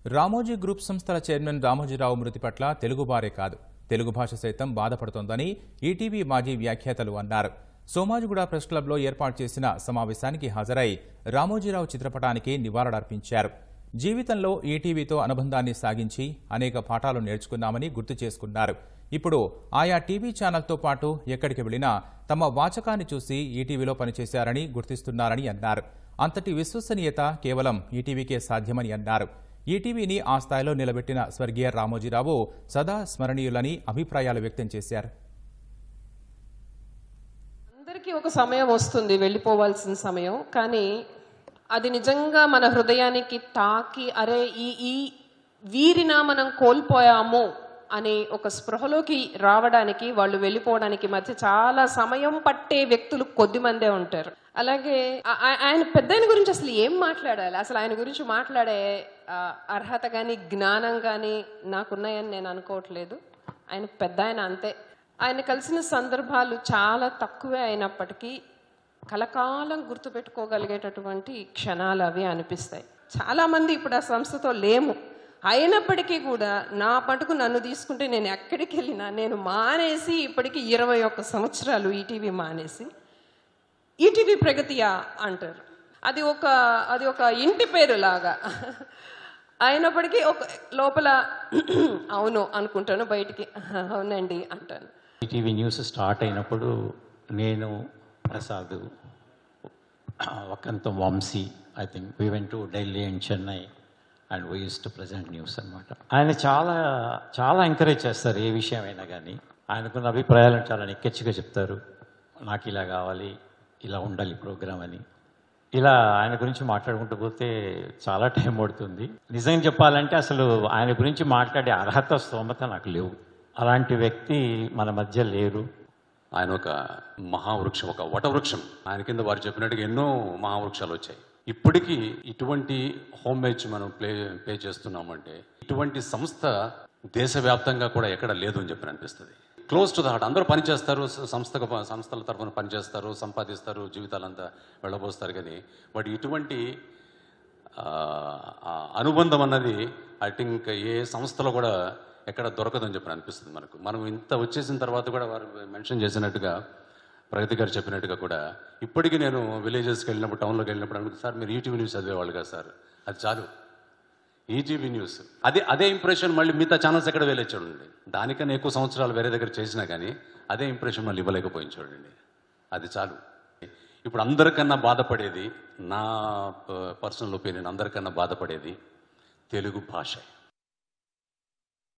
Ramoji group సంస్థల chairman Ramoji Rao మృతి పట్ల తెలుగు వారే కాదు, తెలుగు భాష సైతం బాధపడుతోందని ఈటీవీ మాజీ వ్యాఖ్యాతలు అన్నారు. సోమాజిగూడ ప్రెస్ క్లబ్లో ఏర్పాటు చేసిన సమావేశానికి హాజరై రామోజీరావు చిత్రపటానికి నివాళులర్పించారు. జీవితంలో ఈటీవీతో అనుబంధాన్ని సాగించి అనేక పాఠాలు నేర్చుకున్నామని గుర్తు చేసుకున్నారు. ఇప్పుడు ఆయా టీవీ ఛానల్తో పాటు ఎక్కడికి వెళ్లినా తమ వాచకాన్ని చూసి ఈటీవీలో పనిచేశారని గుర్తిస్తున్నారని అన్నారు. అంతటి విశ్వసనీయత కేవలం ఈటీవీకే సాధ్యమని అన్నారు. ఈటీవీని ఆ స్థాయిలో నిలబెట్టిన స్వర్గీయ రామోజీరావు సదా స్మరణీయులని అభిప్రాయాలు వ్యక్తం చేశారు. అందరికీ ఒక సమయం వస్తుంది, వెళ్ళిపోవాల్సిన సమయం. కానీ అది నిజంగా మన హృదయానికి తాకి అరే ఈ వీరినా మనం కోల్పోయాము అనే ఒక స్పృహలోకి రావడానికి, వాళ్ళు వెళ్ళిపోవడానికి మధ్య చాలా సమయం పట్టే వ్యక్తులు కొద్దిమందే ఉంటారు. అలాగే ఆయన పెద్దాయన గురించి అసలు ఏం మాట్లాడాలి, అసలు ఆయన గురించి మాట్లాడే అర్హత కానీ జ్ఞానం కానీ నాకున్నాయని నేను అనుకోవట్లేదు. ఆయన పెద్దాయన అంతే. ఆయన కలిసిన సందర్భాలు చాలా తక్కువే అయినప్పటికీ కలకాలం గుర్తుపెట్టుకోగలిగేటటువంటి క్షణాలు అవి అనిపిస్తాయి. చాలామంది ఇప్పుడు ఆ సంస్థతో లేము. అయినప్పటికీ కూడా నా మటుకు నన్ను తీసుకుంటే నేను ఎక్కడికి వెళ్ళినా, నేను మానేసి ఇప్పటికీ 21 సంవత్సరాలు ఈటీవీ మానేసి ఈటీవీ ప్రగతియా అంటారు. అది ఒక ఇంటి పేరు లాగా అయినప్పటికీ ఒక లోపల అవును అనుకుంటాను, బయటికి అవునండి అంటాను. ఈటీవీ న్యూస్ స్టార్ట్ అయినప్పుడు నేను, Prasad, Vakantham Vamsi, I think we went to Delhi and Chennai and we use to present news అనమాట. ఆయన చాలా చాలా ఎంకరేజ్ చేస్తారు ఏ విషయమైనా కానీ. ఆయనకున్న అభిప్రాయాలను చాలా నిక్కచ్చిగా చెప్తారు. నాకు ఇలా కావాలి, ఇలా ఉండాలి ప్రోగ్రామ్ అని. ఇలా ఆయన గురించి మాట్లాడుకుంటూ పోతే చాలా టైం పడుతుంది. నిజంగా చెప్పాలంటే అసలు ఆయన గురించి మాట్లాడే అర్హత, స్తోమత నాకు లేవు. అలాంటి వ్యక్తి మన మధ్య లేరు. ఆయన ఒక మహావృక్షం, ఒక వటవృక్షం. ఆయన కింద వారు చెప్పినట్టుగా ఎన్నో మహావృక్షాలు వచ్చాయి. ఇప్పటికీ ఇటువంటి హోమేజ్ మనం ప్లే చేస్తున్నామంటే ఇటువంటి సంస్థ దేశవ్యాప్తంగా కూడా ఎక్కడ లేదు అని చెప్పి అనిపిస్తుంది. Close to the heart. అందరూ పనిచేస్తారు, సంస్థల తరఫున పనిచేస్తారు, సంపాదిస్తారు, జీవితాలంతా వెళ్ళబోస్తారు. కానీ బట్ ఇటువంటి అనుబంధం అన్నది ఐ థింక్ ఏ సంస్థలో కూడా ఎక్కడ దొరకదని చెప్పి అనిపిస్తుంది మనకు. మనం ఇంత వచ్చేసిన తర్వాత కూడా వారు మెన్షన్ చేసినట్టుగా, ప్రగతి గారు చెప్పినట్టుగా కూడా ఇప్పటికీ నేను విలేజెస్కి వెళ్ళినప్పుడు, టౌన్లోకి వెళ్ళినప్పుడు అనుకుంటే, సార్ మీరు ఈటీవీ న్యూస్ చదివేవాళ్ళు కదా సార్, అది చాలు. ఈటీవీ న్యూస్ అదే ఇంప్రెషన్ మళ్ళీ మిగతా ఛానల్స్ ఎక్కడ వెళ్ళే చూడండి. దానికన్నా ఎక్కువ సంవత్సరాలు వేరే దగ్గర చేసినా కానీ అదే ఇంప్రెషన్ మళ్ళీ ఇవ్వలేకపోయింది చూడండి. అది చాలు. ఇప్పుడు అందరికన్నా బాధపడేది, నా పర్సనల్ ఒపీనియన్, అందరికన్నా బాధపడేది తెలుగు భాష.